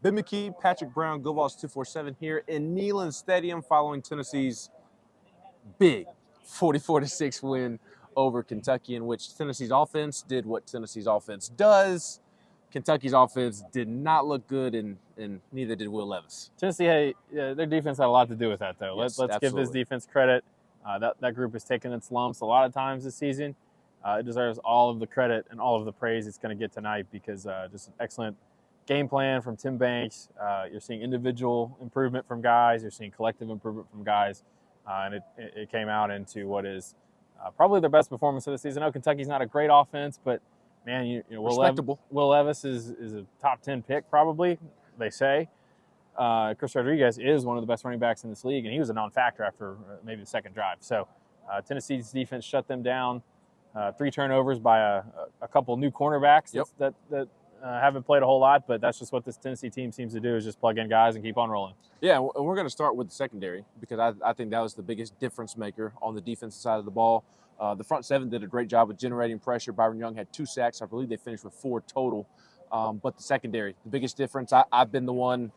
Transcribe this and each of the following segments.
Ben McKee, Patrick Brown, Go Vols 247 here in Neyland Stadium following Tennessee's big 44-6 win over Kentucky, in which Tennessee's offense did what Tennessee's offense does. Kentucky's offense did not look good, and neither did Will Levis. Tennessee, their defense had a lot to do with that, though. Yes, let's give this defense credit. That group has taken its lumps a lot of times this season. It deserves all of the credit and all of the praise it's going to get tonight because just an excellent game plan from Tim Banks. You're seeing individual improvement from guys. You're seeing collective improvement from guys. And it came out into what is probably their best performance of the season. I know Kentucky's not a great offense, but, man, you know Will Levis is a top 10 pick probably, they say. Chris Rodriguez is one of the best running backs in this league, and he was a non-factor after maybe the second drive. So Tennessee's defense shut them down. 3 turnovers by a couple new cornerbacks that haven't played a whole lot, but that's just what this Tennessee team seems to do is just plug in guys and keep on rolling. Yeah, and we're going to start with the secondary because I think that was the biggest difference maker on the defensive side of the ball. The front seven did a great job of generating pressure. Byron Young had 2 sacks. I believe they finished with 4 total. But the secondary, the biggest difference, I've been the one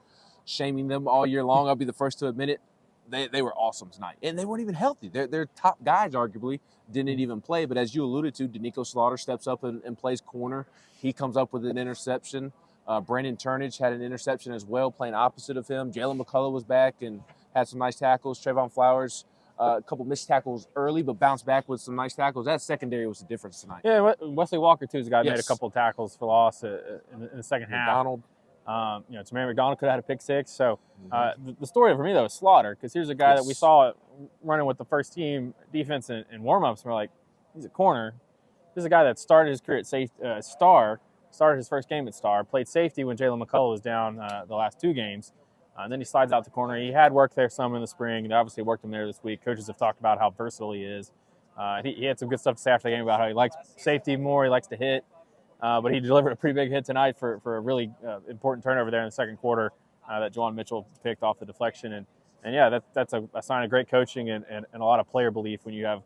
shaming them all year long. I'll be the first to admit it. They were awesome tonight. And they weren't even healthy. Their top guys, arguably, didn't even play. But as you alluded to, Danico Slaughter steps up and plays corner. He comes up with an interception. Brandon Turnage had an interception as well, playing opposite of him. Jalen McCullough was back and had some nice tackles. Trayvon Flowers, a couple missed tackles early, but bounced back with some nice tackles. That secondary was the difference tonight. Yeah, Wesley Walker, too, is a guy who made a couple of tackles for loss in the second half. McDonald. Tamarick McDonald could have had a pick 6. So the story for me, though, is Slaughter, because here's a guy that we saw running with the first team defense in warm-ups. We're like, he's a corner. This is a guy that started his career at started his first game at Star, played safety when Jalen McCullough was down the last 2 games. And then he slides out to corner. He had worked there some in the spring, and obviously worked him there this week. Coaches have talked about how versatile he is. He had some good stuff to say after the game about how he likes safety more, he likes to hit. But he delivered a pretty big hit tonight for a really important turnover there in the second quarter that Juwan Mitchell picked off the deflection. And yeah, that's a sign of great coaching and a lot of player belief when you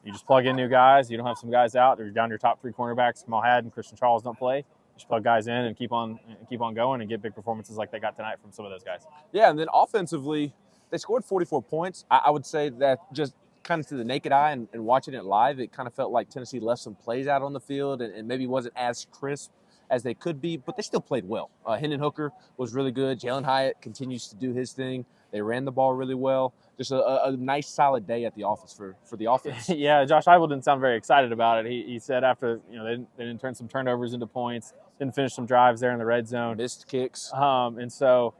just plug in new guys. You don't have some guys out. You're down to your top 3 cornerbacks. Kamal Hadd and Christian Charles don't play. Just plug guys in and keep on going and get big performances like they got tonight from some of those guys. Yeah, and then offensively, they scored 44 points. I would say that just kind of to the naked eye and watching it live, it kind of felt like Tennessee left some plays out on the field and maybe wasn't as crisp as they could be, but they still played well. Hendon Hooker was really good. Jalen Hyatt continues to do his thing. They ran the ball really well. Just a nice, solid day at the office for the offense. Yeah, Josh Heupel didn't sound very excited about it. He said after they didn't turn some turnovers into points, didn't finish some drives there in the red zone, missed kicks, and so.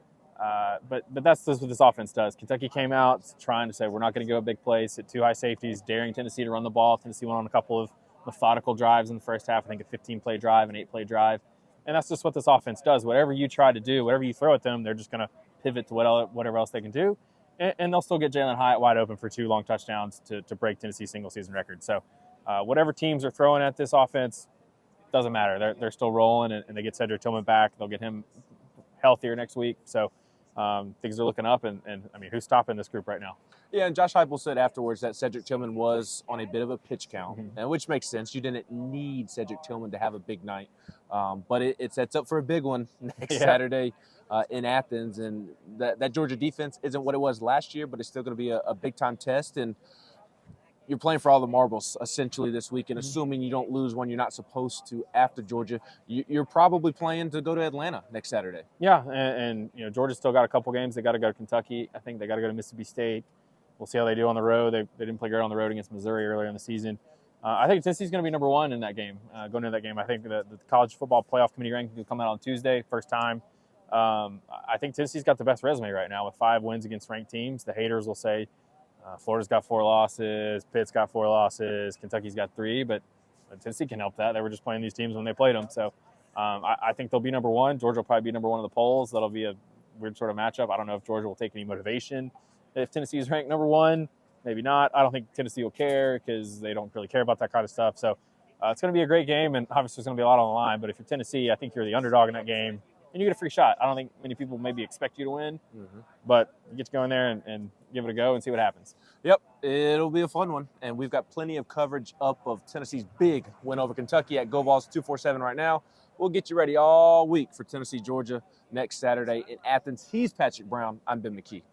But that's just what this offense does. Kentucky came out trying to say we're not going to go a big place at 2 high safeties, daring Tennessee to run the ball. Tennessee went on a couple of methodical drives in the first half. I think a 15-play drive, an 8-play drive. And that's just what this offense does. Whatever you try to do, whatever you throw at them, they're just going to pivot to whatever else they can do. And they'll still get Jalen Hyatt wide open for 2 long touchdowns to break Tennessee's single-season record. So whatever teams are throwing at this offense, doesn't matter. They're still rolling, and they get Cedric Tillman back. They'll get him healthier next week. So things are looking up, and I mean, who's stopping this group right now? Yeah, and Josh Heupel said afterwards that Cedric Tillman was on a bit of a pitch count, and which makes sense. You didn't need Cedric Tillman to have a big night, but it sets up for a big one next Saturday in Athens. And that Georgia defense isn't what it was last year, but it's still going to be a big-time test. And you're playing for all the marbles essentially this week, and assuming you don't lose when you're not supposed to after Georgia, you're probably playing to go to Atlanta next Saturday. Yeah, and Georgia's still got a couple games. They got to go to Kentucky. I think they got to go to Mississippi State. We'll see how they do on the road. They didn't play great on the road against Missouri earlier in the season. I think Tennessee's going to be number 1 in that game, going into that game. I think the College Football Playoff Committee ranking will come out on Tuesday, first time. I think Tennessee's got the best resume right now with 5 wins against ranked teams. The haters will say, Florida's got 4 losses, Pitt's got 4 losses, Kentucky's got 3, but Tennessee can help that. They were just playing these teams when they played them. So I think they'll be number 1. Georgia will probably be number 1 in the polls. That'll be a weird sort of matchup. I don't know if Georgia will take any motivation if Tennessee is ranked number 1. Maybe not. I don't think Tennessee will care because they don't really care about that kind of stuff. So it's going to be a great game, and obviously there's going to be a lot on the line. But if you're Tennessee, I think you're the underdog in that game, and you get a free shot. I don't think many people maybe expect you to win, but you get to go in there and give it a go and see what happens. Yep, it'll be a fun one, and we've got plenty of coverage up of Tennessee's big win over Kentucky at Go Vols 247 right now. We'll get you ready all week for Tennessee, Georgia next Saturday in Athens. He's Patrick Brown. I'm Ben McKee.